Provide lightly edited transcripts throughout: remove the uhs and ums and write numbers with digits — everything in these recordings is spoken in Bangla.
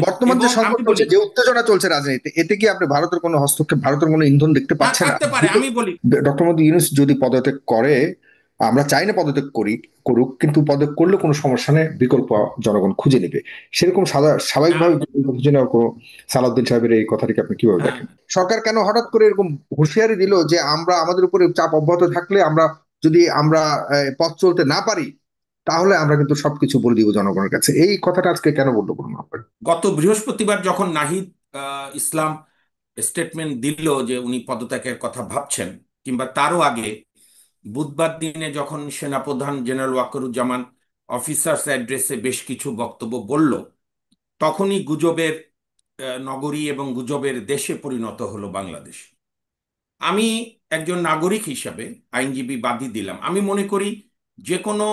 বর্তমান যে এবং সংকট আমি চলছে, বলি, যে উত্তেজনা চলছে রাজনীতিতে, এতে কি আপনি ভারতের কোনো হস্তক্ষেপ, ভারতের কোনো ইন্ধন দেখতে হ্যাঁ পাচ্ছেন? থাকতে পারে, আমি বলি। ডক্টর মোহাম্মদ ইউনূস যদি পদত্যাগ করে, আমরা চাই না পদত্যাগ করুক, কিন্তু পদত্যাগ করলে কোনো সমস্যা নেই, বিকল্প জনগণ খুঁজে নেবে। সেরকম না, স্বাভাবিকভাবে খুঁজে নেওয়ার কোনো, সালাউদ্দিন সাহেবের এই কথাটিকে আপনি কিভাবে হ্যাঁ, দেখেন? সরকার কেন হঠাৎ করে এরকম হুঁশিয়ারি দিল যে আমরা, আমাদের উপরে চাপ অব্যাহত থাকলে আমরা, যদি আমরা পথ চলতে না পারি, তাহলে আমরা কিন্তু সবকিছু বলে দিব জনগণের কাছে? এই কথাটা আজকে কেন বললো বলুন আপনার? গত বৃহস্পতিবার যখন নাহিদ ইসলাম স্টেটমেন্ট দিল যে উনি পদত্যাগের কথা ভাবছেন, কিংবা তারও আগে বুধবার দিনে যখন সেনাপ্রধান জেনারেল ওয়াকারুজ্জামান অফিসার্স অ্যাড্রেসে বেশ কিছু বক্তব্য বলল, তখনই গুজবের নগরী এবং গুজবের দেশে পরিণত হলো বাংলাদেশ। আমি একজন নাগরিক হিসাবে আইনজীবী বাদী দিলাম, আমি মনে করি যে কোনো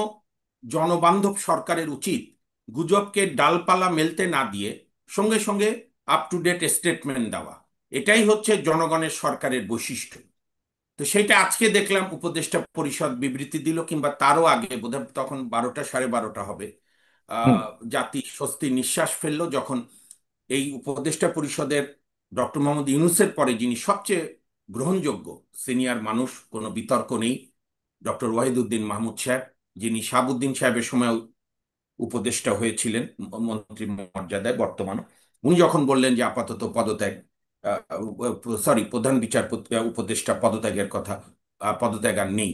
জনবান্ধব সরকারের উচিত গুজবকে ডালপালা মেলতে না দিয়ে সঙ্গে সঙ্গে আপ টু ডেট স্টেটমেন্ট দেওয়া। এটাই হচ্ছে জনগণের সরকারের বৈশিষ্ট্য। তো সেইটা আজকে দেখলাম উপদেষ্টা পরিষদ বিবৃতি দিল, কিংবা তারও আগে বোধহয় তখন 12টা, 12:30 হবে, হুম। জাতি স্বস্তি নিঃশ্বাস ফেললো যখন এই উপদেষ্টা পরিষদের ডক্টর মোহাম্মদ ইউনূসের পরে যিনি সবচেয়ে গ্রহণযোগ্য সিনিয়র মানুষ, কোনো বিতর্ক নেই, ডক্টর ওয়াহিদুদ্দিন মাহমুদ সাহেব, যিনি শাহাবুদ্দিন সাহেবের সময় উপদেষ্টা হয়েছিলেন মন্ত্রী মর্যাদায় বর্তমানে, উনি যখন বললেন যে আপাতত পদত্যাগ, সরি, প্রধান বিচারপতি উপদেষ্টা পদত্যাগের কথা, পদত্যাগ আর নেই।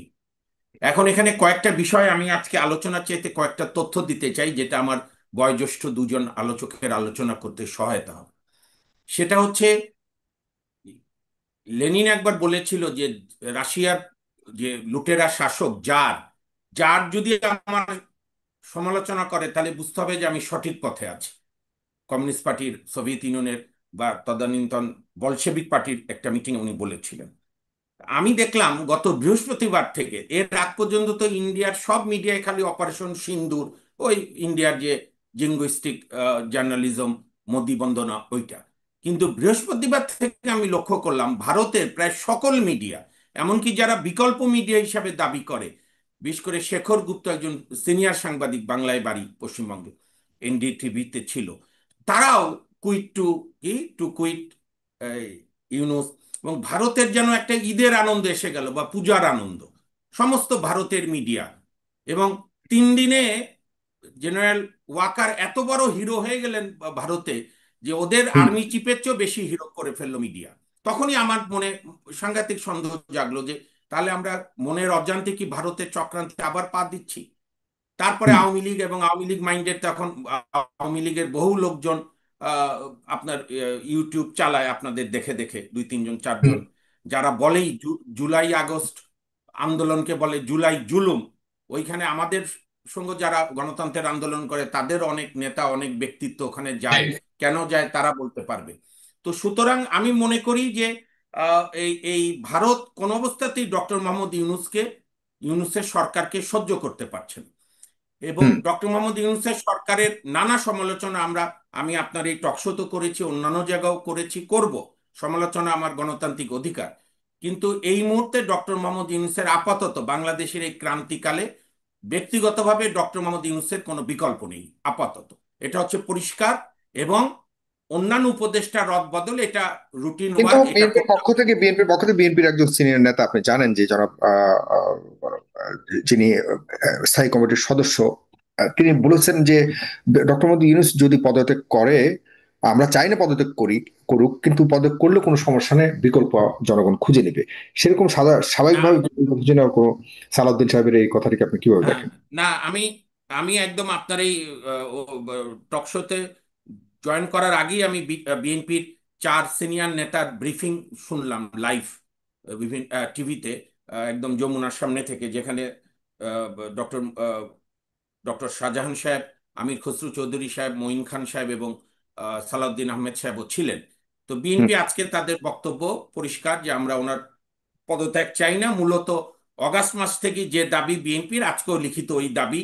এখন এখানে কয়েকটা বিষয় আমি আজকে আলোচনার চাইতে কয়েকটা তথ্য দিতে চাই, যেটা আমার বয়োজ্যেষ্ঠ দুজন আলোচকের আলোচনা করতে সহায়তা হবে। সেটা হচ্ছে, লেনিন একবার বলেছিল যে রাশিয়ার যে লুটেরা শাসক জার, জার যদি আমার সমালোচনা করে তাহলে বুঝতে হবে যে আমি সঠিক পথে আছি। কমিউনিস্ট পার্টির, সোভিয়েত ইউনিয়নের বা তদানীন্তন বলশেবিক পার্টির একটা মিটিং উনি বলেছিলেন। আমি দেখলাম গত বৃহস্পতিবার থেকে এর আগ পর্যন্ত তো ইন্ডিয়ার সব মিডিয়ায় খালি অপারেশন সিন্দুর, ওই ইন্ডিয়ার যে জিঙ্গুইস্টিক জার্নালিজম, মোদি বন্দনা, ওইটা। কিন্তু বৃহস্পতিবার থেকে আমি লক্ষ্য করলাম ভারতের প্রায় সকল মিডিয়া, এমনকি যারা বিকল্প মিডিয়া হিসাবে দাবি করে, বিশেষ করে শেখর গুপ্ত, একজন সিনিয়র সাংবাদিক, বাংলায় বাড়ি, পশ্চিমবঙ্গে এনডিটিভিতে ছিল, তারাও কুইট টু কি টু কুইট ইউনুস। এবং ভারতের যেন একটা ঈদের আনন্দ এসে গেল বা পূজার আনন্দ, সমস্ত ভারতের মিডিয়া। এবং 3 দিনে জেনারেল ওয়াকার এত বড় হিরো হয়ে গেলেন ভারতে, যে ওদের হুম। আর্মি চিফের চেয়েও বেশি হিরো করে ফেললো মিডিয়া। তখনই আমার মনে সাংঘাতিক সন্দেহ জাগলো যে তাহলে আমরা মনের অজান্তে কি ভারতের চক্রান্তে আবার পা দিচ্ছি। তারপরে হুম। আওয়ামী লীগ এবং আওয়ামী লীগ মাইন্ডেড, তখন আওয়ামী লীগের বহু লোকজন আহ, আপনার ইউটিউব চালায় আপনাদের দেখে দেখে, 2-3 জন, হুম। 4 জন, যারা বলেই জুলাই আগস্ট আন্দোলনকে বলে জুলাই জুলুম। ওইখানে আমাদের সঙ্গে যারা গণতন্ত্রের আন্দোলন করে তাদের অনেক নেতা, অনেক ব্যক্তিত্ব ওখানে যায়, কেন যায় তারা বলতে পারবে। তো সুতরাং আমি মনে করি যে এই এই ভারত কোন অবস্থাতেই ডক্টর মোহাম্মদ ইউনূসের সরকারকে সহ্য করতে পারছে না। এবং হুম। ডক্টর মোহাম্মদ ইউনূসের সরকারের নানা সমালোচনা আমি আপনার এই টকশোতে করেছি, অন্যান্য জায়গাও করেছি, করব। সমালোচনা আমার গণতান্ত্রিক অধিকার। কিন্তু এই মুহূর্তে ডক্টর মোহাম্মদ ইউনূসের আপাতত বাংলাদেশের এই ক্রান্তিকালে ব্যক্তিগতভাবে ডক্টর মোহাম্মদ ইউনূসের কোনো বিকল্প নেই আপাতত। এটা হচ্ছে পরিষ্কার। এবং অন্যান্য উপদেষ্টা রদ বদল এটা রুটিন কিন্তু ওয়ার্ক, এটা বিএনপির করতে পক্ষ থেকে, বিএনপির একজন সিনিয়র নেতা, আপনি জানেন যে জনাব যিনি স্থায়ী কমিটির সদস্য, তিনি বলেছেন যে ডক্টর মোহাম্মদ ইউনূস যদি পদত্যাগ করে, আমরা চাই না পদত্যাগ করুক, কিন্তু পদত্যাগ করলে কোনো সমস্যা নেই, বিকল্প জনগণ খুঁজে নেবে। সেরকম না, স্বাভাবিকভাবে খুঁজে নেওয়ার কোনো, সালাউদ্দিন সাহেবের এই কথাটিকে আপনি কিভাবে হ্যাঁ, দেখেন? না, আমি আমি একদম আপনার এই টকশোতে জয়েন করার আগেই আমি বিএনপির 4 সিনিয়র নেতার ব্রিফিং শুনলাম লাইভ, বিভিন্ন টিভিতে, একদম যমুনার সামনে থেকে, যেখানে ডক্টর ডক্টর শাহজাহান সাহেব, আমির খসরু চৌধুরী সাহেব, মঈন খান সাহেব এবং সালাউদ্দিন আহমেদ সাহেবও ছিলেন। তো হুম। বিএনপি আজকে তাদের বক্তব্য পরিষ্কার যে আমরা ওনার পদত্যাগ চাই না। মূলত অগাস্ট মাস থেকে যে দাবি বিএনপির, আজকেও লিখিত ওই দাবি,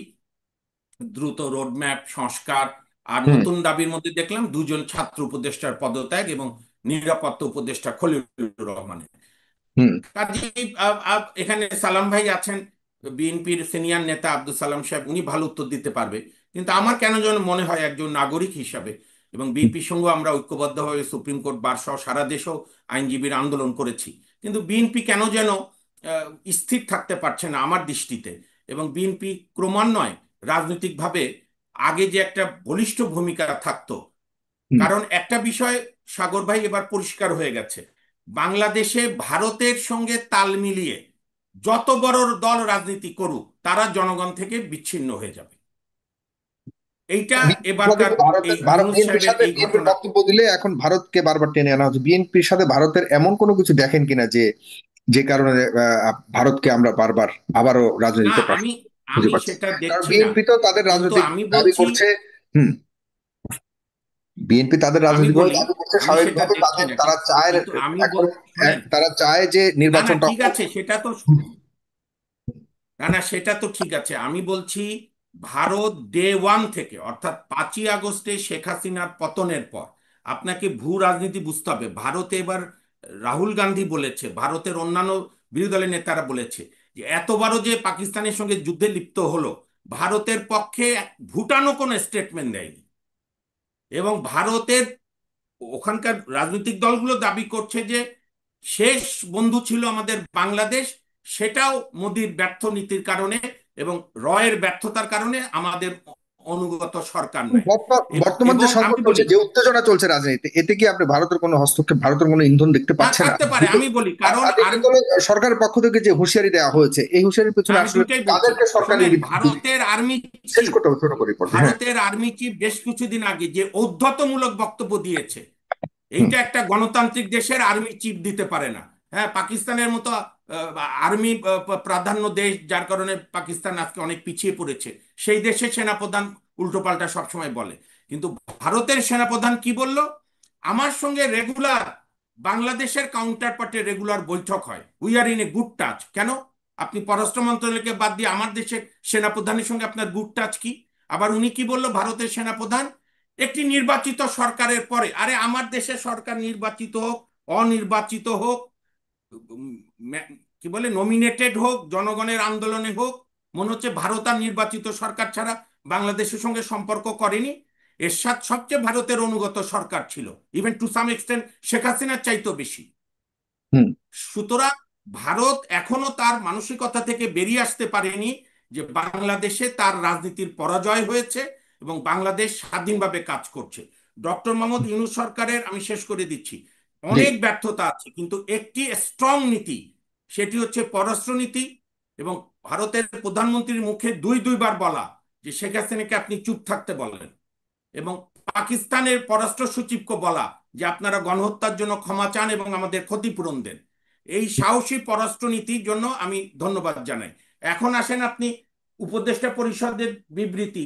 দ্রুত রোডম্যাপ সংস্কার। আর হুম। নতুন দাবির মধ্যে দেখলাম 2 জন ছাত্র উপদেষ্টার পদত্যাগ এবং নিরাপত্তা উপদেষ্টা খলিলুর রহমানের। হুম। কাজেই এখানে সালাম ভাই আছেন, বিএনপির সিনিয়র নেতা আব্দুল সালাম সাহেব, উনি ভালো উত্তর দিতে পারবে। কিন্তু আমার কেন যেন মনে হয় একজন নাগরিক হিসাবে এবং বিএনপির সঙ্গে আমরা ঐক্যবদ্ধভাবে সুপ্রিম কোর্ট বার সহ সারা দেশেও আইনজীবীর আন্দোলন করেছি। কিন্তু বিএনপি কেন যেন স্থির থাকতে পারছে না আমার দৃষ্টিতে। এবং বিএনপি ক্রমান্বয়ে রাজনৈতিকভাবে আগে যে একটা বলিষ্ঠ ভূমিকা থাকতো, হুম। কারণ একটা বিষয় সাগর ভাই এবার পরিষ্কার হয়ে গেছে, বাংলাদেশে ভারতের সঙ্গে তাল মিলিয়ে যত বড় দল রাজনীতি করুক তারা জনগণ থেকে বিচ্ছিন্ন হয়ে যাবে। এইটা বিএনপির সাথে এবারকার কি এই ভারতের ভারত ইউনূস বিএনপির সাহেবের সাথে এই বিএনপির ঘটনা। বক্তব্য দিলে এখন ভারতকে বারবার টেনে আনা হচ্ছে, বিএনপির সাথে ভারতের এমন কোনো কিছু দেখেন কিনা যে যে কারণে ভারতকে আমরা বারবার আবারও না, রাজনীতিতে আমি খুঁজে আমি পাচ্ছি। সেটা কারণ দেখছি না, বিএনপি তো তাদের কিন্তু রাজনৈতিক আমি দাবি বলছি, করছে। হুম। বিএনপি তাদের আমি রাজনৈতিক বলি দাবি করছে আমি সেটা স্বাভাবিকভাবে, দেখছি তাদের না, তারা চায় কিন্তু আমি এখন শোনেন, তারা চায় যে না না নির্বাচনটা ঠিক হোক। আছে সেটা তো, না না সেটা তো ঠিক আছে, আমি বলছি ভারত ডে ওয়ান থেকে অর্থাৎ 5ই আগস্টে শেখ হাসিনার পতনের পর আপনাকে ভূ রাজনীতি বুঝতে হবে। ভারতে এবার রাহুল গান্ধী বলেছে, ভারতের অন্যান্য বিরোধী দলের নেতারা বলেছে যে এতবারও যে পাকিস্তানের সঙ্গে যুদ্ধে লিপ্ত হলো, ভারতের পক্ষে ভুটানও কোনো স্টেটমেন্ট দেয়নি। এবং ভারতের ওখানকার রাজনৈতিক দলগুলো দাবি করছে যে শেষ বন্ধু ছিল আমাদের বাংলাদেশ, সেটাও মোদির ব্যর্থ নীতির কারণে এবং রয়ের ব্যর্থতার কারণে আমাদের অনুগত সরকার নাই। বর্তমান যে এবং আমি সংকট চলছে, বলি, যে উত্তেজনা চলছে রাজনীতিতে, এতে কি আপনি ভারতের কোনো হস্তক্ষেপ, ভারতের কোনো ইন্ধন দেখতে হ্যাঁ পাচ্ছেন? থাকতে পারে, আমি বলি কারণ আর আর দ্বিতীয়ত হলো, সরকারের পক্ষ থেকে যে হুঁশিয়ারি দেওয়া হয়েছে, এই হুঁশিয়ারির পেছনে আমি আসলে দুইটাই বলছি। কাদেরকে সরকারি শোনেন, ভারতের আর্মি শেষ চিফ করতে হবে ছোট করে পড়বে। হ্যাঁ। ভারতের আর্মি চিফ বেশ কিছুদিন আগে যে ঔদ্ধত্যমূলক বক্তব্য দিয়েছে, হুম। এইটা একটা গণতান্ত্রিক দেশের আর্মি চিফ দিতে পারে না। হ্যাঁ, পাকিস্তানের মতো আর্মি প্রাধান্য দেশ, যার কারণে পাকিস্তান আজকে অনেক পিছিয়ে পড়েছে, সেই দেশের সেনাপ্রধান উল্টোপাল্টা সবসময় বলে। কিন্তু ভারতের সেনাপ্রধান কি বলল, আমার সঙ্গে রেগুলার বাংলাদেশের কাউন্টার পার্টের রেগুলার বৈঠক হয়, we are in a good touch. কেন আপনি পররাষ্ট্র মন্ত্রণালয়কে বাদ দিয়ে আমার দেশের সেনাপ্রধানের সঙ্গে আপনার গুড টাচ কি? আবার উনি কি বলল ভারতের সেনাপ্রধান, একটি নির্বাচিত সরকারের পরে, আরে আমার দেশের সরকার নির্বাচিত হোক অনির্বাচিত হোক, উম, কি বলে নমিনেটেড হোক জনগণের আন্দোলনে হোক, মনে হচ্ছে ভারত আর নির্বাচিত সরকার ছাড়া বাংলাদেশের সঙ্গে সম্পর্ক করেনি। এরশাদ সবচেয়ে ভারতের অনুগত সরকার ছিল, even to some extent Sheikh হাসিনার চাইতেও বেশি। হুম। সুতরাং ভারত এখনো তার মানসিকতা থেকে বেরিয়ে আসতে পারেনি যে বাংলাদেশে তার রাজনীতির পরাজয় হয়েছে এবং বাংলাদেশ স্বাধীনভাবে কাজ করছে। ডক্টর মোহাম্মদ ইউনূস সরকারের, আমি শেষ করে দিচ্ছি, জি। অনেক ব্যর্থতা আছে, কিন্তু একটি স্ট্রং নীতি, সেটি হচ্ছে পররাষ্ট্রনীতি। এবং ভারতের প্রধানমন্ত্রীর মুখে দুইবার বলা যে শেখ হাসিনাকে আপনি চুপ থাকতে বলেন, এবং পাকিস্তানের পররাষ্ট্র সচিবকে বলা যে আপনারা গণহত্যার জন্য ক্ষমা চান এবং আমাদের ক্ষতিপূরণ দেন। এই সাহসী পররাষ্ট্রনীতির জন্য আমি ধন্যবাদ জানাই। এখন আসেন আপনি উপদেষ্টা পরিষদের বিবৃতি,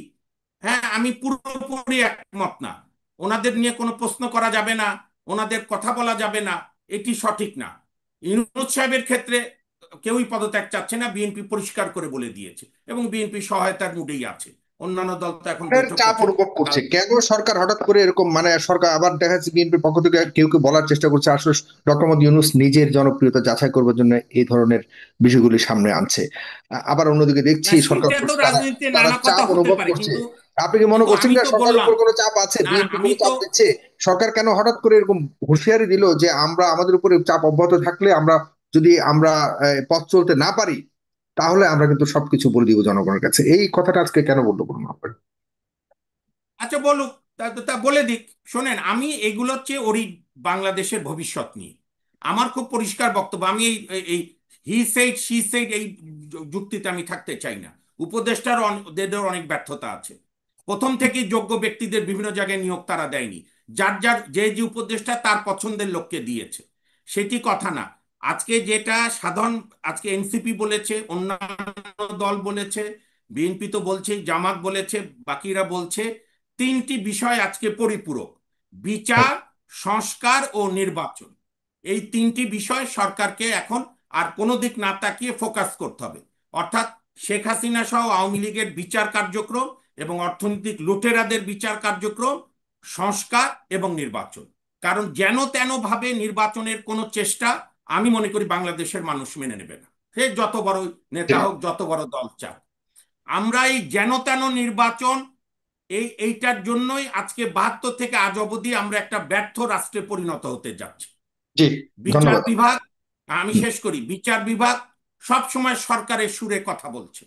হ্যাঁ আমি পুরোপুরি একমত না, ওনাদের নিয়ে কোনো প্রশ্ন করা যাবে না, ওনাদের কথা বলা যাবে না, এটি সঠিক না। ইউনূস সাহেবের ক্ষেত্রে কেউই পদত্যাগ চাচ্ছে না, বিএনপি পরিষ্কার করে বলে দিয়েছে এবং বিএনপি সহায়তার মুডেই আছে। অন্যান্য দল তো এখন সরকারের বৈঠক চাপ করছে। অনুভব করছে কাল কেন সরকার হঠাৎ করে এরকম, মানে সরকার আবার দেখা যাচ্ছে বিএনপির পক্ষ থেকে কেউ কেউ বলার চেষ্টা করছে আসলে ডক্টর মোহাম্মদ ইউনূস নিজের জনপ্রিয়তা যাচাই করবার জন্য এই ধরনের বিষয়গুলি সামনে আনছে। আবার অন্যদিকে না দেখছি সরকার সেইটা তো তারা রাজনীতিতে তারা নানা কথা চাপ হতে অনুভব পারে, করছে। কিন্তু আপনি কি মনে কিন্তু করছেন আমি না তো সরকারের বললাম, উপর কোনো চাপ আছে, না বিএনপি আমি কোনো তো, চাপ দিচ্ছে? সরকার কেন হঠাৎ করে এরকম হুঁশিয়ারি দিল যে আমরা আমাদের উপরে চাপ অব্যাহত থাকলে আমরা যদি আমরা পথ চলতে না পারি তাহলে আমরা কিন্তু সবকিছু বলে দিব জনগণের কাছে, এই কথাটা আজকে কেন বললো বলুন আপনার? আচ্ছা বলুক, তা বলে দিক। শোনেন, আমি এগুলো হচ্ছে ওরই বাংলাদেশের ভবিষ্যৎ নিয়ে আমার খুব পরিষ্কার বক্তব্য। আমি এই হি সেইড শি সেইড এই যুক্তিতে আমি থাকতে চাই না। উপদেষ্টার ওদের অনেক ব্যর্থতা আছে, প্রথম থেকেই যোগ্য ব্যক্তিদের বিভিন্ন জায়গায় নিয়োগ তারা দেয়নি, যার যার যে যে উপদেষ্টা তার পছন্দের লোককে দিয়েছে, সেটি কথা না। আজকে যেটা সাধারণ, আজকে এনসিপি বলেছে, অন্যান্য দল বলেছে, বিএনপি তো বলছে, জামাত বলেছে, বাকিরা বলছে, তিনটি বিষয় আজকে পরিপূরক: বিচার, সংস্কার ও নির্বাচন। এই তিনটি বিষয় সরকারকে এখন আর কোনো দিক না তাকিয়ে ফোকাস করতে হবে। অর্থাৎ শেখ হাসিনা সহ আওয়ামী লীগের বিচার কার্যক্রম এবং অর্থনৈতিক লুটেরাদের বিচার কার্যক্রম, সংস্কার এবং নির্বাচন। কারণ যেন তেন ভাবে নির্বাচনের কোনো চেষ্টা, আমি মনে করি বাংলাদেশের মানুষ মেনে নেবে না, সে যত বড় নেতা হোক, যত বড় দল চাক। আমরা এই যেন তেন নির্বাচন এইটার জন্যই আজকে 72 থেকে আজ অবধি আমরা একটা ব্যর্থ রাষ্ট্রে পরিণত হতে যাচ্ছি। জি, বিচার ধন্যবাদ। বিভাগ, আমি হুম, শেষ করি, বিচার বিভাগ সব সময় সরকারের সুরে কথা বলছে,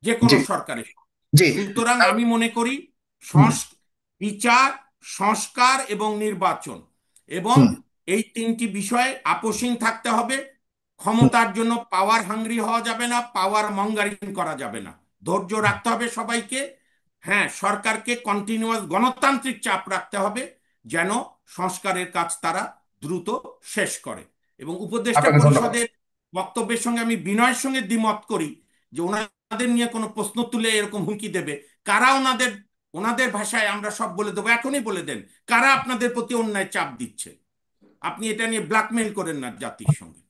যে কোনো জি, সরকারের। জি। সুতরাং আমি মনে করি হুম, বিচার, সংস্কার এবং নির্বাচন, এবং হুম, এই তিনটি বিষয়ে আপোষহীন থাকতে হবে। হুম। ক্ষমতার জন্য পাওয়ার হাংরি হওয়া যাবে না, পাওয়ার মঙ্গারিং করা যাবে না, ধৈর্য রাখতে হবে সবাইকে। হ্যাঁ, সরকারকে কন্টিনিউয়াস গণতান্ত্রিক চাপ রাখতে হবে যেন সংস্কারের কাজ তারা দ্রুত শেষ করে। এবং উপদেষ্টা আপনাকে ধন্যবাদ। পরিষদের বক্তব্যের সঙ্গে আমি বিনয়ের সঙ্গে দ্বিমত করি যে ওনাদের নিয়ে কোনো প্রশ্ন তুলে এরকম হুমকি দেবে। কারা ওনাদের, ওনাদের ভাষায় আমরা সব বলে দেবো, এখনই বলে দেন কারা আপনাদের প্রতি অন্যায় চাপ দিচ্ছে। আপনি এটা নিয়ে ব্ল্যাকমেইল করেন না জাতির সঙ্গে।